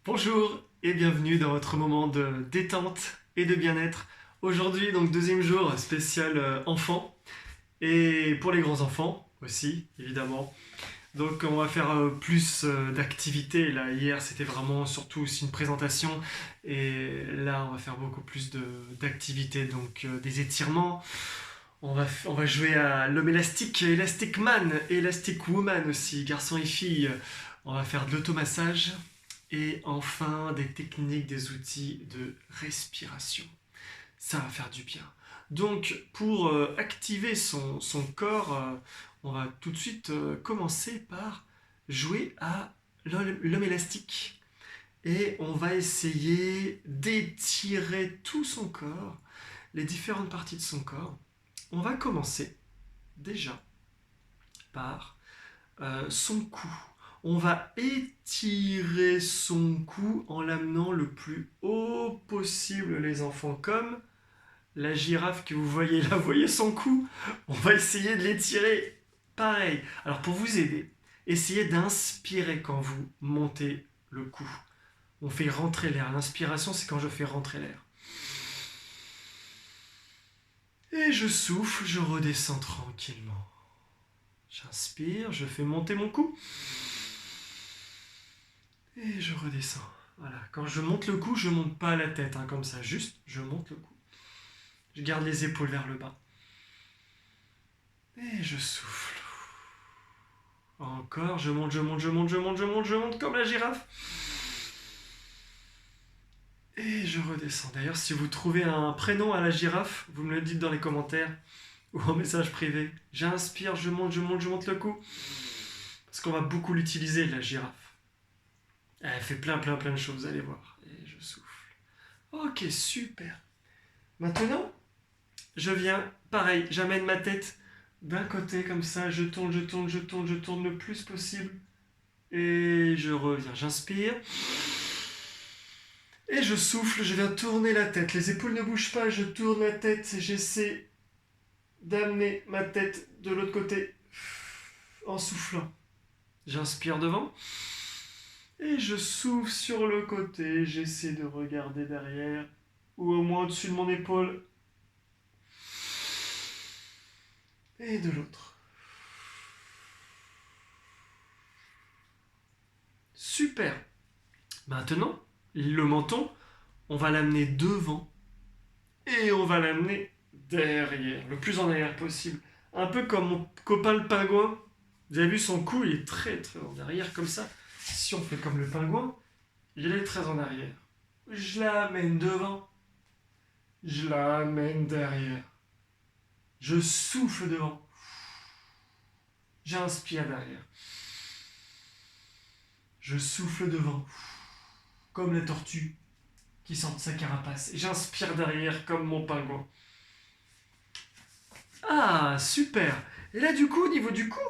Bonjour et bienvenue dans votre moment de détente et de bien-être. Aujourd'hui, donc deuxième jour spécial enfant et pour les grands enfants aussi, évidemment. Donc on va faire plus d'activités. Là, hier, c'était vraiment surtout aussi une présentation et là, on va faire beaucoup plus d'activités, donc des étirements. On va jouer à l'homme élastique, Elastic Man, Elastic Woman aussi, garçon et fille. On va faire de l'automassage et enfin des techniques, des outils de respiration. Ça va faire du bien. Donc pour activer son corps, on va tout de suite commencer par jouer à l'homme élastique. Et on va essayer d'étirer tout son corps, les différentes parties de son corps. On va commencer déjà par son cou. On va étirer son cou en l'amenant le plus haut possible, les enfants, comme la girafe que vous voyez là. Vous voyez son cou? On va essayer de l'étirer. Pareil. Alors pour vous aider, essayez d'inspirer quand vous montez le cou. On fait rentrer l'air. L'inspiration, c'est quand je fais rentrer l'air. Et je souffle, je redescends tranquillement. J'inspire, je fais monter mon cou. Et je redescends. Voilà. Quand je monte le cou, je monte pas la tête, comme ça. Juste, je monte le cou. Je garde les épaules vers le bas. Et je souffle. Encore, je monte, je monte, je monte, je monte, je monte, je monte comme la girafe. Et je redescends. D'ailleurs, si vous trouvez un prénom à la girafe, vous me le dites dans les commentaires ou en message privé. J'inspire, je monte, je monte, je monte le cou. Parce qu'on va beaucoup l'utiliser, la girafe. Elle fait plein de choses, vous allez voir. Et je souffle. Ok, super. Maintenant, je viens, pareil, j'amène ma tête d'un côté comme ça, je tourne, je tourne, je tourne, je tourne le plus possible. Et je reviens, j'inspire. Et je souffle, je viens tourner la tête. Les épaules ne bougent pas, je tourne la tête et j'essaie d'amener ma tête de l'autre côté en soufflant. J'inspire devant. Et je souffle sur le côté, j'essaie de regarder derrière ou au moins au-dessus de mon épaule. Et de l'autre. Super. Maintenant, le menton, on va l'amener devant et on va l'amener derrière, le plus en arrière possible. Un peu comme mon copain le pingouin. Vous avez vu son cou, il est très en arrière comme ça. Si on fait comme le pingouin, il est très en arrière. Je l'amène devant. Je l'amène derrière. Je souffle devant. J'inspire derrière. Je souffle devant. Comme la tortue qui sort de sa carapace. Et j'inspire derrière comme mon pingouin. Ah, super. Et là, du coup, au niveau du cou,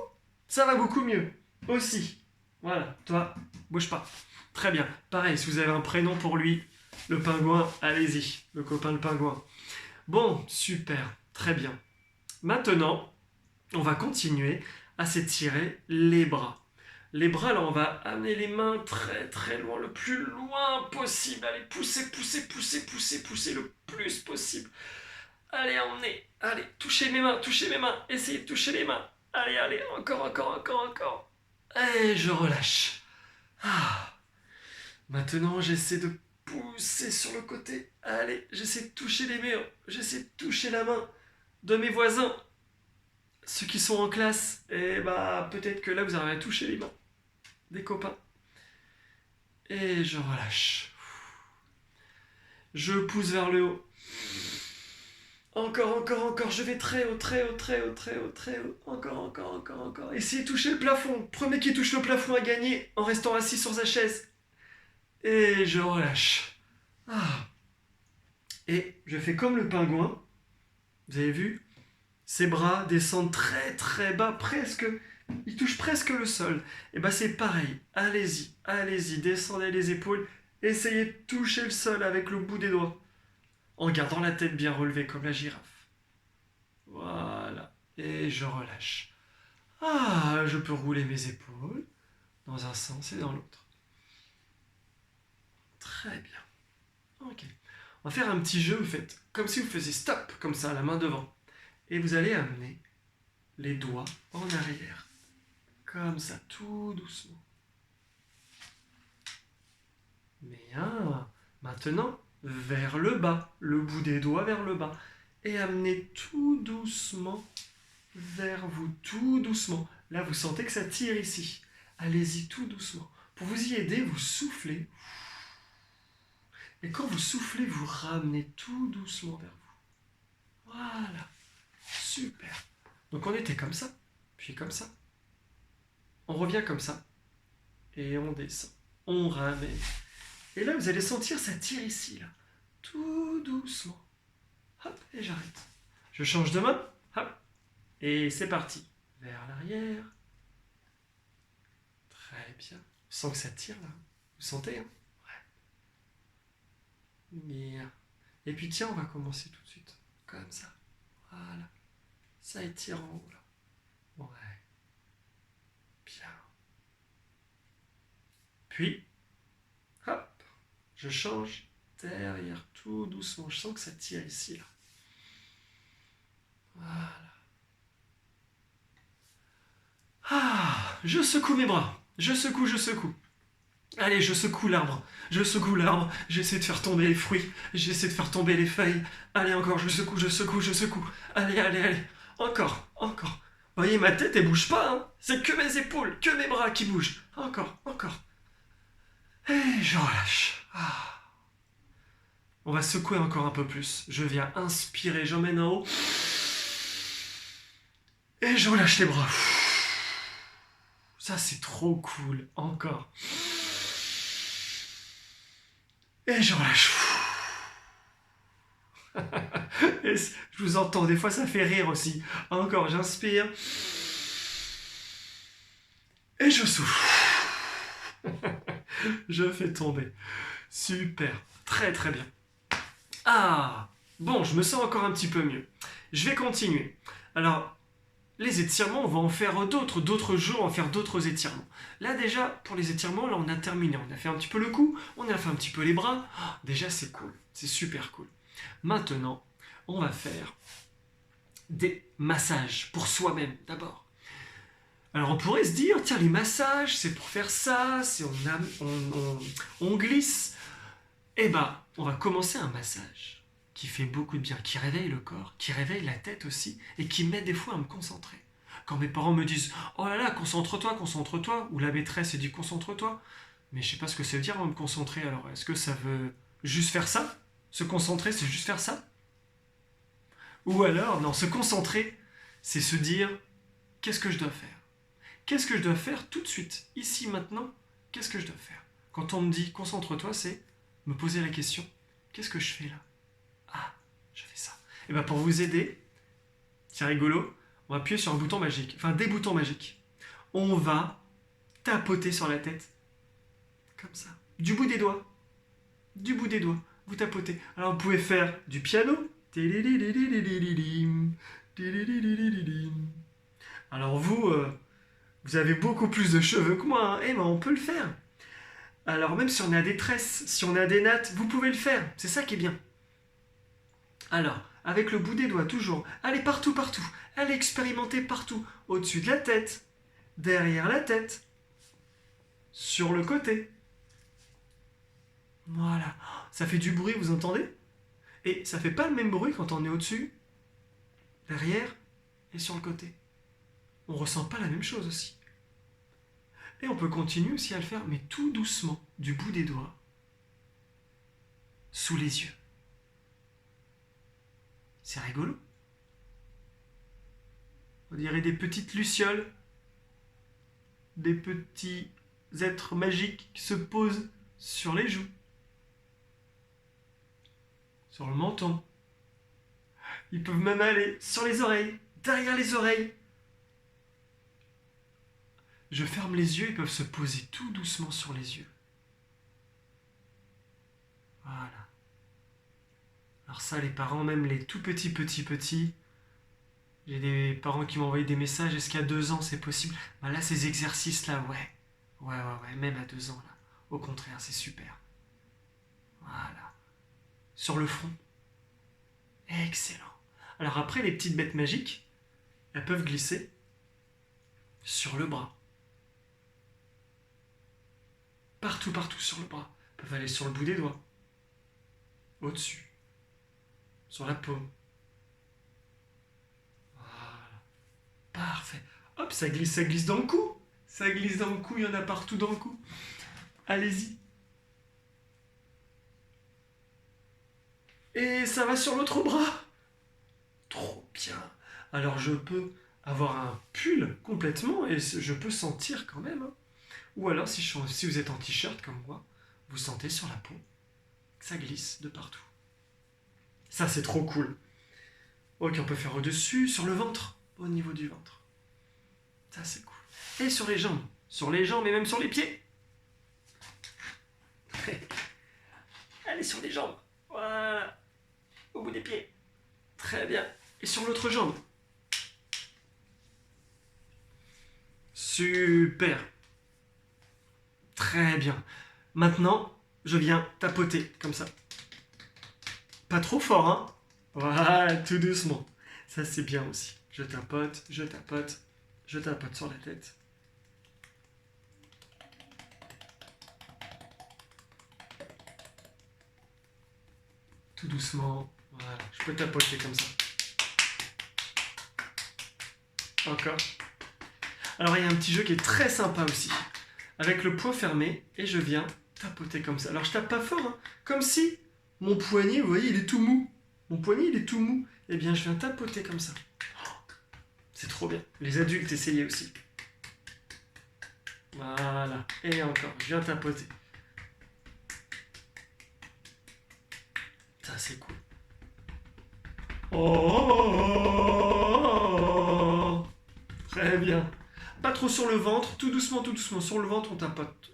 ça va beaucoup mieux. Aussi. Voilà, toi, bouge pas. Très bien. Pareil, si vous avez un prénom pour lui, le pingouin, allez-y. Le copain le pingouin. Bon, super. Très bien. Maintenant, on va continuer à s'étirer les bras. Les bras, là, on va amener les mains très loin, le plus loin possible. Allez, poussez, poussez, poussez, poussez, poussez le plus possible. Allez, emmenez. Allez, touchez mes mains, essayez de toucher les mains. Allez, allez, encore. Et je relâche. Ah. Maintenant, j'essaie de pousser sur le côté. Allez, j'essaie de toucher les murs. J'essaie de toucher la main de mes voisins. Ceux qui sont en classe. Et bah, peut-être que là, vous arrivez à toucher les mains des copains. Et je relâche. Je pousse vers le haut. Encore, je vais très haut. Encore. Essayez de toucher le plafond. Premier qui touche le plafond a gagné en restant assis sur sa chaise. Et je relâche. Ah. Et je fais comme le pingouin. Vous avez vu? Ses bras descendent très bas, presque. Ils touchent presque le sol. Et bah c'est pareil. Allez-y, descendez les épaules. Essayez de toucher le sol avec le bout des doigts. En gardant la tête bien relevée comme la girafe. Voilà. Et je relâche. Ah, je peux rouler mes épaules dans un sens et dans l'autre. Très bien. Ok. On va faire un petit jeu, vous faites comme si vous faisiez stop, comme ça, la main devant. Et vous allez amener les doigts en arrière. Comme ça, tout doucement. Bien. Maintenant, vers le bas, le bout des doigts vers le bas. Et amenez tout doucement vers vous, tout doucement. Là, vous sentez que ça tire ici. Allez-y tout doucement. Pour vous y aider, vous soufflez. Et quand vous soufflez, vous ramenez tout doucement vers vous. Voilà. Super. Donc on était comme ça, puis comme ça. On revient comme ça. Et on descend. On ramène. Et là, vous allez sentir, ça tire ici, là. Tout doucement. Hop, et j'arrête. Je change de main. Hop. Et c'est parti. Vers l'arrière. Très bien. Je sens que ça tire, là. Vous sentez, hein? Ouais. Bien. Et puis tiens, on va commencer tout de suite. Comme ça. Voilà. Ça étire en haut, là. Ouais. Bien. Puis, hop. Je change derrière, tout doucement. Je sens que ça tire ici, là. Voilà. Ah, je secoue mes bras. Je secoue, je secoue. Allez, je secoue l'arbre. Je secoue l'arbre. J'essaie de faire tomber les fruits. J'essaie de faire tomber les feuilles. Allez, encore, je secoue, je secoue, je secoue. Allez, allez, allez. Encore, encore. Vous voyez, ma tête, elle bouge pas, hein. C'est que mes épaules, que mes bras qui bougent. Encore, encore. Et je relâche. Ah. On va secouer encore un peu plus. Je viens inspirer, j'emmène en haut. Et je relâche les bras. Ça, c'est trop cool. Encore. Et je relâche. Et je vous entends, des fois ça fait rire aussi. Encore, j'inspire. Et je souffle. Je fais tomber. Super. Très très bien. Ah, bon, je me sens encore un petit peu mieux. Je vais continuer. Alors, les étirements, on va en faire d'autres jours, on va faire d'autres étirements. Là déjà, pour les étirements, là on a terminé. On a fait un petit peu le cou, on a fait un petit peu les bras. Ah, déjà c'est cool, c'est super cool. Maintenant, on va faire des massages pour soi-même d'abord. Alors on pourrait se dire, tiens, les massages, c'est pour faire ça, on glisse. Eh ben, on va commencer un massage qui fait beaucoup de bien, qui réveille le corps, qui réveille la tête aussi, et qui m'aide des fois à me concentrer. Quand mes parents me disent « Oh là là, concentre-toi », ou la maîtresse dit « Concentre-toi », mais je sais pas ce que ça veut dire, me concentrer, alors est-ce que ça veut juste faire ça? Se concentrer, c'est juste faire ça? Ou alors, non, se concentrer, c'est se dire « Qu'est-ce que je dois faire? Qu'est-ce que je dois faire tout de suite, ici, maintenant? Qu'est-ce que je dois faire ?» Quand on me dit « Concentre-toi », c'est me poser la question « Qu'est-ce que je fais là ?» Ah, je fais ça. Et bien pour vous aider, c'est rigolo, on va appuyer sur un bouton magique, enfin des boutons magiques. On va tapoter sur la tête, comme ça, du bout des doigts. Du bout des doigts, vous tapotez. Alors vous pouvez faire du piano. Alors vous avez beaucoup plus de cheveux que moi, hein. Eh ben on peut le faire. Alors même si on a des tresses, si on a des nattes, vous pouvez le faire. C'est ça qui est bien. Alors, avec le bout des doigts, toujours, allez partout, partout, allez expérimenter partout, au-dessus de la tête, derrière la tête, sur le côté. Voilà, ça fait du bruit, vous entendez? Et ça fait pas le même bruit quand on est au-dessus, derrière et sur le côté. On ressent pas la même chose aussi. Et on peut continuer aussi à le faire, mais tout doucement, du bout des doigts, sous les yeux. C'est rigolo. On dirait des petites lucioles, des petits êtres magiques qui se posent sur les joues, sur le menton. Ils peuvent même aller sur les oreilles, derrière les oreilles. Je ferme les yeux, ils peuvent se poser tout doucement sur les yeux. Voilà. Alors ça, les parents, même les tout petits, j'ai des parents qui m'ont envoyé des messages, est-ce qu'à 2 ans c'est possible? Ben là, ces exercices-là, ouais, même à 2 ans, là. Au contraire, c'est super. Voilà. Sur le front. Excellent. Alors après, les petites bêtes magiques, elles peuvent glisser sur le bras. Partout, partout sur le bras. Elles peuvent aller sur le bout des doigts. Au-dessus. Sur la paume. Voilà. Parfait. Hop, ça glisse dans le cou. Ça glisse dans le cou, il y en a partout dans le cou. Allez-y. Et ça va sur l'autre bras. Trop bien. Alors je peux avoir un pull complètement et je peux sentir quand même. Ou alors si vous êtes en t-shirt comme moi, vous sentez sur la peau que ça glisse de partout. Ça c'est trop cool. Ok, on peut faire au-dessus, sur le ventre, au niveau du ventre. Ça c'est cool. Et sur les jambes et même sur les pieds. Allez sur les jambes. Voilà. Au bout des pieds. Très bien. Et sur l'autre jambe. Super. Très bien. Maintenant, je viens tapoter comme ça. Pas trop fort, hein? Voilà, tout doucement. Ça, c'est bien aussi. Je tapote, je tapote, je tapote sur la tête. Tout doucement. Voilà, je peux tapoter comme ça. Encore. Alors, il y a un petit jeu qui est très sympa aussi. Avec le poing fermé, et je viens tapoter comme ça. Alors, je tape pas fort, hein, comme si mon poignet, vous voyez, il est tout mou. Mon poignet, il est tout mou. Eh bien, je viens tapoter comme ça. C'est trop bien. Les adultes, essayez aussi. Voilà. Et encore, je viens tapoter. Ça, c'est cool. Oh, très bien. Pas trop sur le ventre, tout doucement, tout doucement. Sur le ventre, on tapote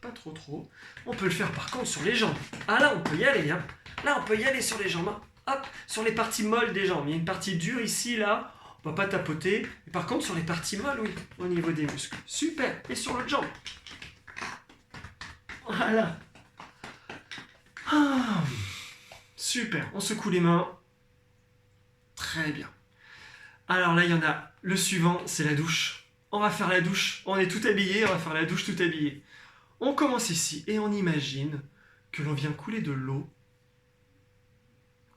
pas trop trop. On peut le faire par contre sur les jambes. Ah là, on peut y aller, hein. Là, on peut y aller sur les jambes, hein. Hop, sur les parties molles des jambes. Il y a une partie dure ici, là. On va pas tapoter. Mais par contre, sur les parties molles, oui, au niveau des muscles. Super. Et sur l'autre jambe. Voilà. Ah, super. On secoue les mains. Très bien. Alors là, il y en a. Le suivant, c'est la douche. On va faire la douche. On est tout habillé, on va faire la douche tout habillé. On commence ici et on imagine que l'on vient couler de l'eau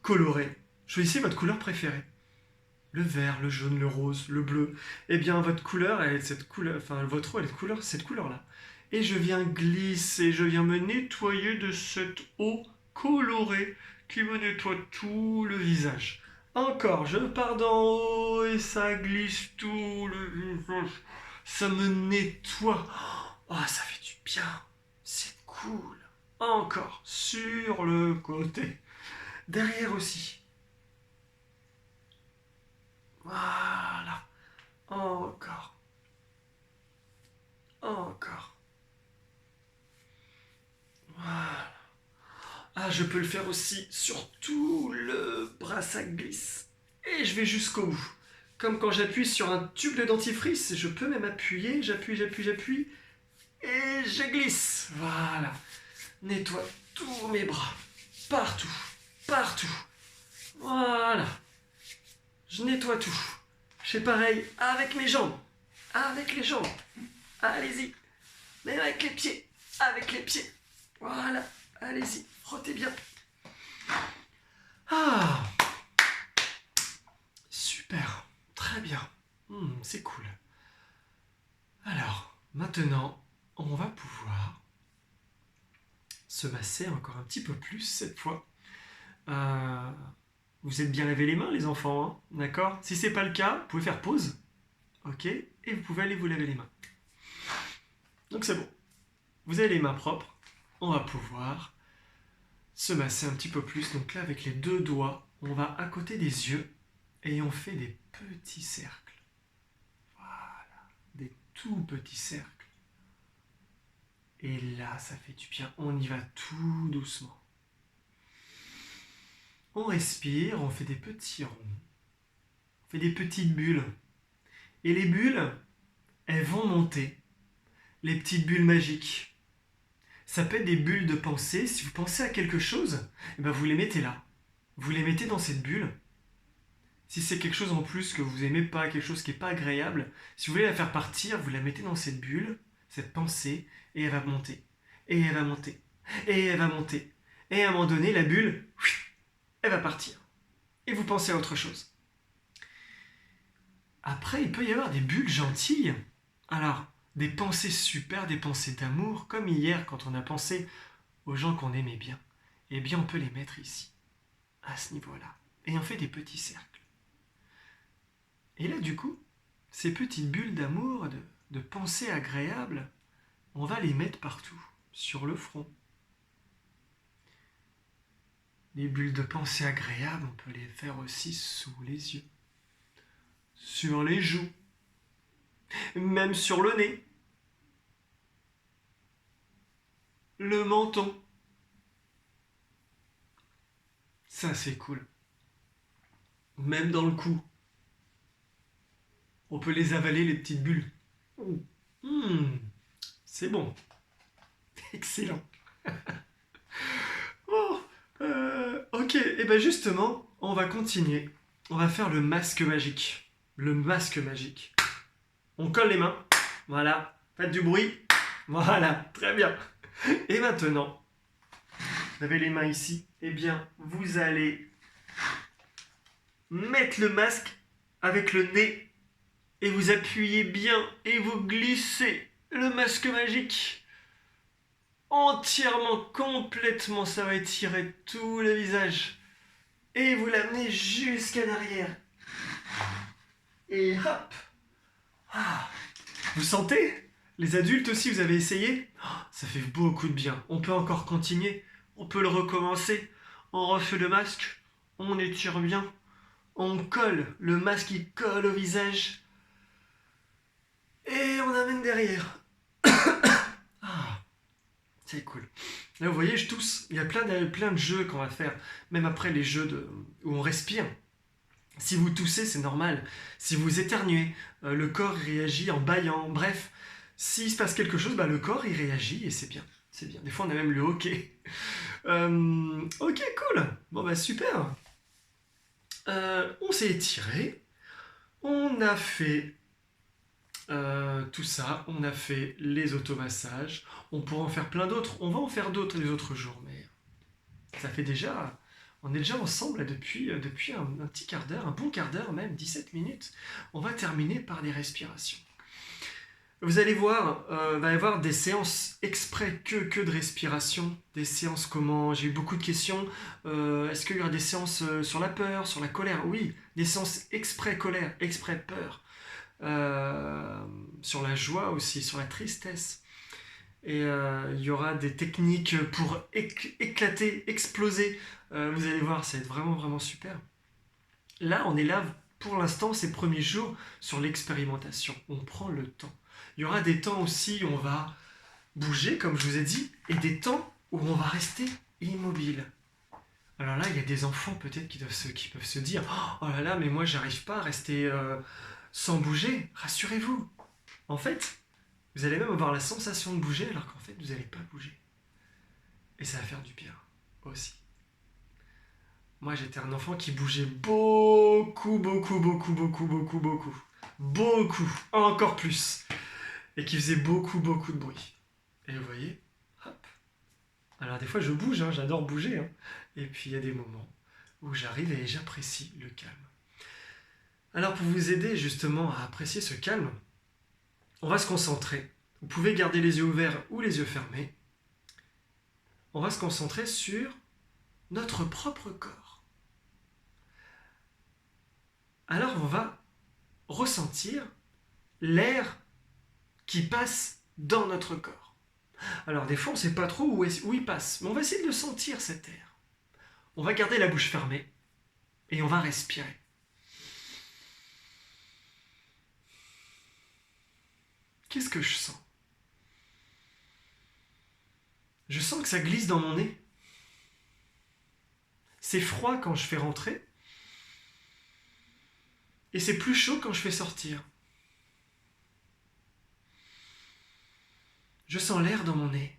colorée. Choisissez votre couleur préférée. Le vert, le jaune, le rose, le bleu. Eh bien, votre couleur, elle est cette couleur, enfin, votre eau, elle est de couleur, cette couleur-là. Et je viens glisser, je viens me nettoyer de cette eau colorée qui me nettoie tout le visage. Encore, je pars d'en haut et ça glisse tout le visage. Ça me nettoie. Oh, ça fait du bien. C'est cool. Encore, sur le côté. Derrière aussi. Voilà. Encore. Encore. Voilà. Ah, je peux le faire aussi sur tout le bras, ça glisse. Et je vais jusqu'au bout. Comme quand j'appuie sur un tube de dentifrice, je peux même appuyer, j'appuie, et je glisse. Voilà. Nettoie tous mes bras. Partout. Partout. Voilà. Je nettoie tout. Je fais pareil avec mes jambes. Avec les jambes. Allez-y. Même avec les pieds. Avec les pieds. Voilà. Allez-y. Frottez bien. Ah. Super. Très bien. C'est cool. Alors, maintenant, on va pouvoir se masser encore un petit peu plus cette fois. Vous êtes bien lavé les mains, les enfants, hein, d'accord? Si c'est pas le cas, vous pouvez faire pause, ok? Et vous pouvez aller vous laver les mains. Donc c'est bon. Vous avez les mains propres. On va pouvoir se masser un petit peu plus. Donc là, avec les deux doigts, on va à côté des yeux et on fait des petits cercles. Voilà, des tout petits cercles. Et là, ça fait du bien. On y va tout doucement. On respire, on fait des petits ronds. On fait des petites bulles. Et les bulles, elles vont monter. Les petites bulles magiques. Ça peut être des bulles de pensée. Si vous pensez à quelque chose, eh ben vous les mettez là. Vous les mettez dans cette bulle. Si c'est quelque chose en plus que vous aimez pas, quelque chose qui n'est pas agréable, si vous voulez la faire partir, vous la mettez dans cette bulle, cette pensée, et elle va monter. Et elle va monter. Et elle va monter. Et à un moment donné, la bulle, elle va partir. Et vous pensez à autre chose. Après, il peut y avoir des bulles gentilles. Alors, des pensées super, des pensées d'amour, comme hier quand on a pensé aux gens qu'on aimait bien. Eh bien, on peut les mettre ici, à ce niveau-là. Et on fait des petits cercles. Et là, du coup, ces petites bulles d'amour, de pensées agréables, on va les mettre partout, sur le front. Les bulles de pensée agréables, on peut les faire aussi sous les yeux, sur les joues, même sur le nez, le menton. Ça, c'est cool. Même dans le cou. On peut les avaler, les petites bulles. Mmh, c'est bon. Excellent. Oh, ok, et bien justement, on va continuer. On va faire le masque magique. Le masque magique. On colle les mains. Voilà. Faites du bruit. Voilà. Très bien. Et maintenant, vous avez les mains ici. Eh bien, vous allez mettre le masque avec le nez et vous appuyez bien et vous glissez le masque magique entièrement, complètement. Ça va étirer tout le visage. Et vous l'amenez jusqu'à derrière. Et hop. Ah. Vous sentez? Les adultes aussi, vous avez essayé? Oh, ça fait beaucoup de bien. On peut encore continuer. On peut le recommencer. On refait le masque. On étire bien. On colle. Le masque, il colle au visage. Et on amène derrière. Ah, c'est cool. Là, vous voyez, je tousse. Il y a plein de jeux qu'on va faire. Même après les jeux où on respire. Si vous toussez, c'est normal. Si vous éternuez, le corps réagit en bâillant. Bref, s'il se passe quelque chose, le corps il réagit et c'est bien. C'est bien. Des fois, on a même le hockey. Ok, cool. Bon, super. On s'est étiré. On a fait tout ça. On a fait les automassages. On pourra en faire plein d'autres. On va en faire d'autres les autres jours. Mais ça fait déjà... On est déjà ensemble là, depuis un petit quart d'heure, un bon quart d'heure même, 17 minutes. On va terminer par des respirations. Vous allez voir, il va y avoir des séances exprès que de respiration. Des séances comment... J'ai eu beaucoup de questions. Est-ce qu'il y aura des séances sur la peur, sur la colère? Oui, des séances exprès colère, exprès peur. Sur la joie aussi, sur la tristesse. Et il y aura des techniques pour éclater, exploser. Vous allez voir, ça va être vraiment, vraiment super. Là, on est là, pour l'instant, ces premiers jours, sur l'expérimentation. On prend le temps. Il y aura des temps aussi où on va bouger, comme je vous ai dit, et des temps où on va rester immobile. Alors là, il y a des enfants peut-être qui peuvent se dire « Oh là là, mais moi, j'arrive pas à rester sans bouger. » Rassurez-vous. En fait, vous allez même avoir la sensation de bouger alors qu'en fait, vous n'allez pas bouger. Et ça va faire du bien aussi. Moi, j'étais un enfant qui bougeait beaucoup, encore plus. Et qui faisait beaucoup de bruit. Et vous voyez, hop. Alors des fois, je bouge, j'adore bouger. Et puis, il y a des moments où j'arrive et j'apprécie le calme. Alors, pour vous aider justement à apprécier ce calme, on va se concentrer. Vous pouvez garder les yeux ouverts ou les yeux fermés. On va se concentrer sur notre propre corps. Alors on va ressentir l'air qui passe dans notre corps. Alors des fois on ne sait pas trop où il passe, mais on va essayer de le sentir cet air. On va garder la bouche fermée et on va respirer. Qu'est-ce que je sens? Je sens que ça glisse dans mon nez. C'est froid quand je fais rentrer. Et c'est plus chaud quand je fais sortir. Je sens l'air dans mon nez.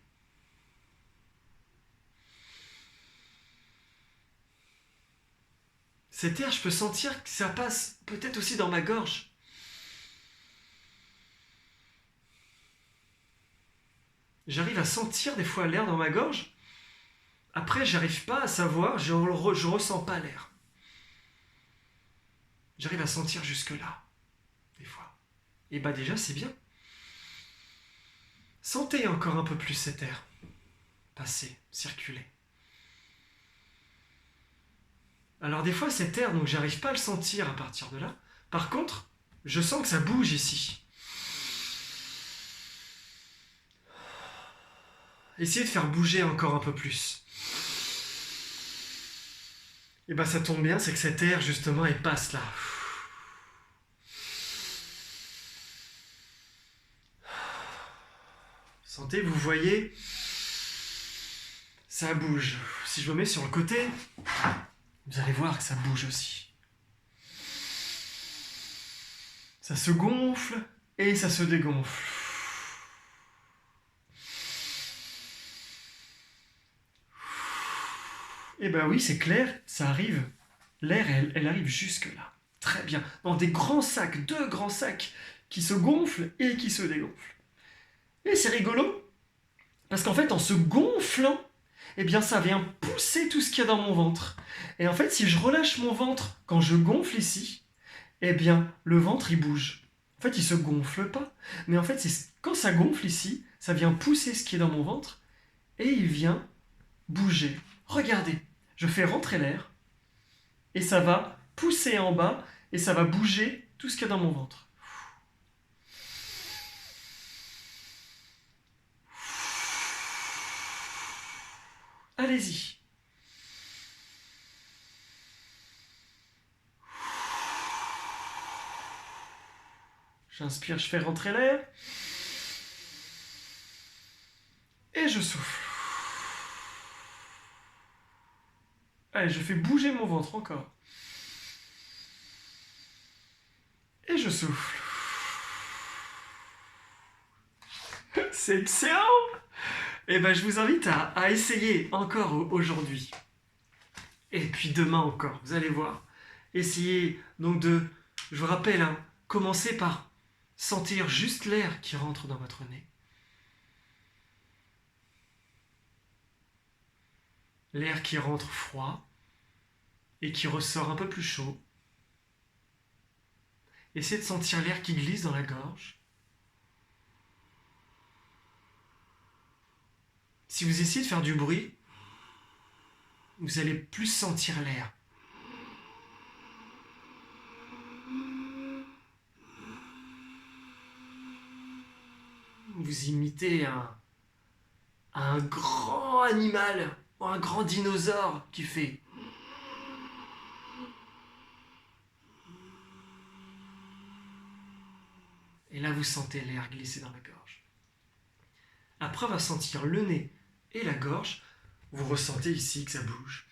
cet air, je peux sentir que ça passe peut-être aussi dans ma gorge. J'arrive à sentir des fois l'air dans ma gorge. Après, j'arrive pas à savoir, je ressens pas l'air. J'arrive à sentir jusque-là, des fois. Et bah déjà, c'est bien. Sentez encore un peu plus cet air passer, circuler. Alors des fois, cet air, donc j'arrive pas à le sentir à partir de là. Par contre, je sens que ça bouge ici. Essayez de faire bouger encore un peu plus. Et ben ça tombe bien, c'est que cet air, justement, il passe là. Sentez, vous voyez, ça bouge. Si je me mets sur le côté, vous allez voir que ça bouge aussi. Ça se gonfle et ça se dégonfle. Et ben oui, c'est clair, ça arrive. L'air, elle arrive jusque là. Très bien. Dans des grands sacs, 2 grands sacs qui se gonflent et qui se dégonflent. Et c'est rigolo, parce qu'en fait, en se gonflant, eh bien, ça vient pousser tout ce qu'il y a dans mon ventre. Et en fait, si je relâche mon ventre quand je gonfle ici, eh bien, le ventre, il bouge. En fait, il se gonfle pas. Mais en fait, quand ça gonfle ici, ça vient pousser ce qui est dans mon ventre et il vient bouger. Regardez, je fais rentrer l'air et ça va pousser en bas et ça va bouger tout ce qu'il y a dans mon ventre. Allez-y. J'inspire, je fais rentrer l'air. Et je souffle. Allez, je fais bouger mon ventre encore. Et je souffle. C'est excellent! Et ben, je vous invite à essayer encore aujourd'hui. Et puis demain encore, vous allez voir. Essayez donc je vous rappelle, commencez par sentir juste l'air qui rentre dans votre nez. L'air qui rentre froid et qui ressort un peu plus chaud. Essayez de sentir l'air qui glisse dans la gorge. Si vous essayez de faire du bruit, vous allez plus sentir l'air. Vous imitez un grand animal, ou un grand dinosaure qui fait. Et là, vous sentez l'air glisser dans la gorge. Après, on va sentir le nez et la gorge. Vous ressentez ici que ça bouge.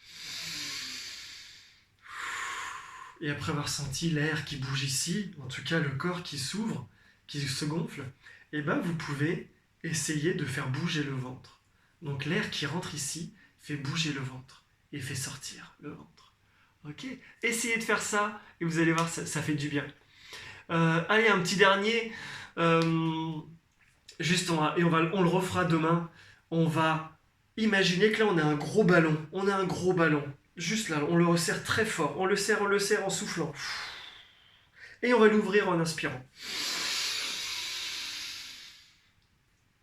Et après avoir senti l'air qui bouge ici, en tout cas le corps qui s'ouvre, qui se gonfle, et ben vous pouvez essayer de faire bouger le ventre. Donc l'air qui rentre ici fait bouger le ventre et fait sortir le ventre. Ok ? Essayez de faire ça et vous allez voir, ça fait du bien. Allez, un petit dernier. Juste, on le refera demain. On va imaginer que là, on a un gros ballon. On a un gros ballon. Juste là, on le resserre très fort. On le serre en soufflant. Et on va l'ouvrir en inspirant.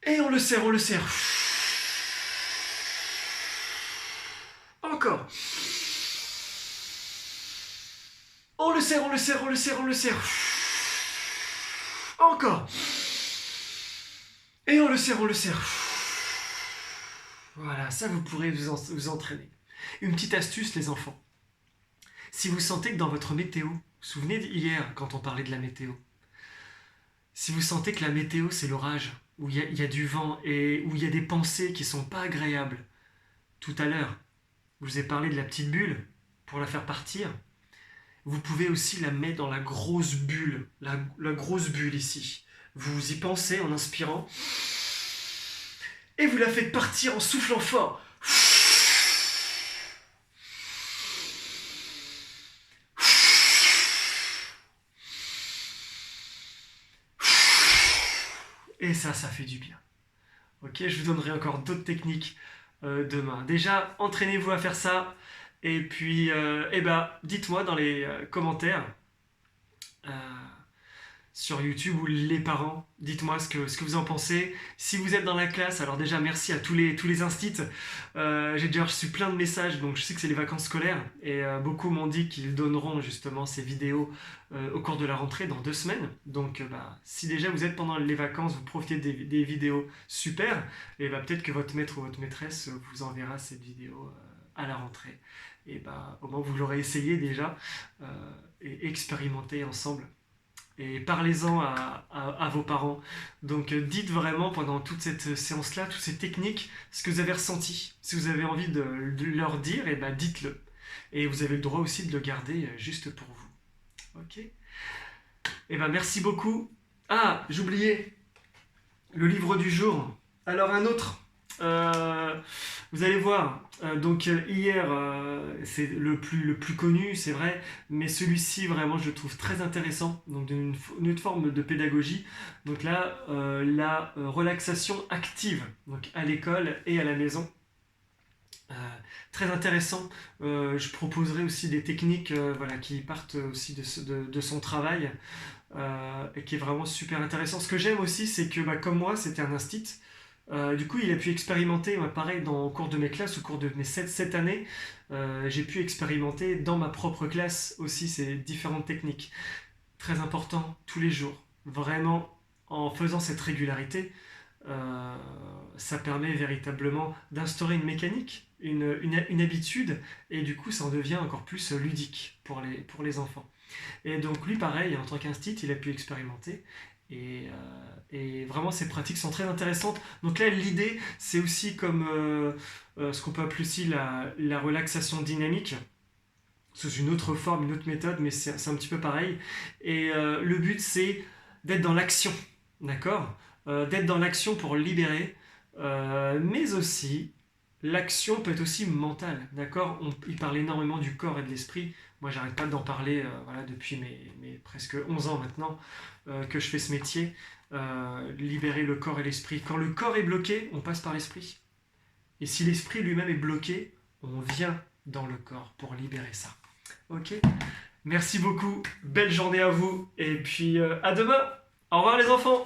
Et on le serre. Encore. On le serre. Encore. Et on le serre. Voilà, ça vous pourrez vous entraîner. Une petite astuce, les enfants. Si vous sentez que dans votre météo, vous vous souvenez d'hier quand on parlait de la météo, si vous sentez que la météo c'est l'orage, où il y a du vent et où il y a des pensées qui sont pas agréables, tout à l'heure, je vous ai parlé de la petite bulle pour la faire partir. Vous pouvez aussi la mettre dans la grosse bulle, la grosse bulle ici. Vous y pensez en inspirant et vous la faites partir en soufflant fort. et ça fait du bien. Ok, je vous donnerai encore d'autres techniques demain. Déjà, entraînez-vous à faire ça. Et puis, dites-moi dans les commentaires euh, sur YouTube ou les parents, dites-moi ce que vous en pensez. Si vous êtes dans la classe, alors déjà merci à tous les instits. J'ai déjà reçu plein de messages, donc je sais que c'est les vacances scolaires. Et beaucoup m'ont dit qu'ils donneront justement ces vidéos au cours de la rentrée dans 2 semaines. Donc si déjà vous êtes pendant les vacances, vous profitez des vidéos, super. Et peut-être que votre maître ou votre maîtresse vous enverra cette vidéo à la rentrée. Et au moins vous l'aurez essayé déjà et expérimenté ensemble. Et parlez-en à vos parents. Donc dites vraiment pendant toute cette séance-là, toutes ces techniques, ce que vous avez ressenti. Si vous avez envie de leur dire, dites-le. Et vous avez le droit aussi de le garder juste pour vous. Ok. Merci beaucoup. Ah, j'oubliais le livre du jour. Alors un autre. Vous allez voir, hier, c'est le plus connu, c'est vrai, mais celui-ci, vraiment, je le trouve très intéressant, donc d'une autre forme de pédagogie. Donc là, la relaxation active, donc à l'école et à la maison. Très intéressant. Je proposerai aussi des techniques qui partent aussi de son travail et qui est vraiment super intéressant. Ce que j'aime aussi, c'est que comme moi, c'était un instit. Du coup, il a pu expérimenter, pareil, au cours de mes classes, au cours de mes 7 années, j'ai pu expérimenter dans ma propre classe aussi ces différentes techniques. Très important, tous les jours. Vraiment, en faisant cette régularité, ça permet véritablement d'instaurer une mécanique, une habitude, et du coup, ça en devient encore plus ludique pour les enfants. Et donc lui, pareil, en tant qu'instit, il a pu expérimenter. Et vraiment, ces pratiques sont très intéressantes. Donc là, l'idée, c'est aussi comme ce qu'on peut appeler aussi la relaxation dynamique, sous une autre forme, une autre méthode, mais c'est un petit peu pareil. Et le but, c'est d'être dans l'action, d'accord, d'être dans l'action pour libérer, mais aussi, l'action peut être aussi mentale, d'accord. Il parle énormément du corps et de l'esprit. Moi, j'arrête pas d'en parler depuis mes presque 11 ans maintenant que je fais ce métier. Libérer le corps et l'esprit. Quand le corps est bloqué, on passe par l'esprit. Et si l'esprit lui-même est bloqué, on vient dans le corps pour libérer ça. Ok. Merci beaucoup. Belle journée à vous. Et puis à demain. Au revoir les enfants.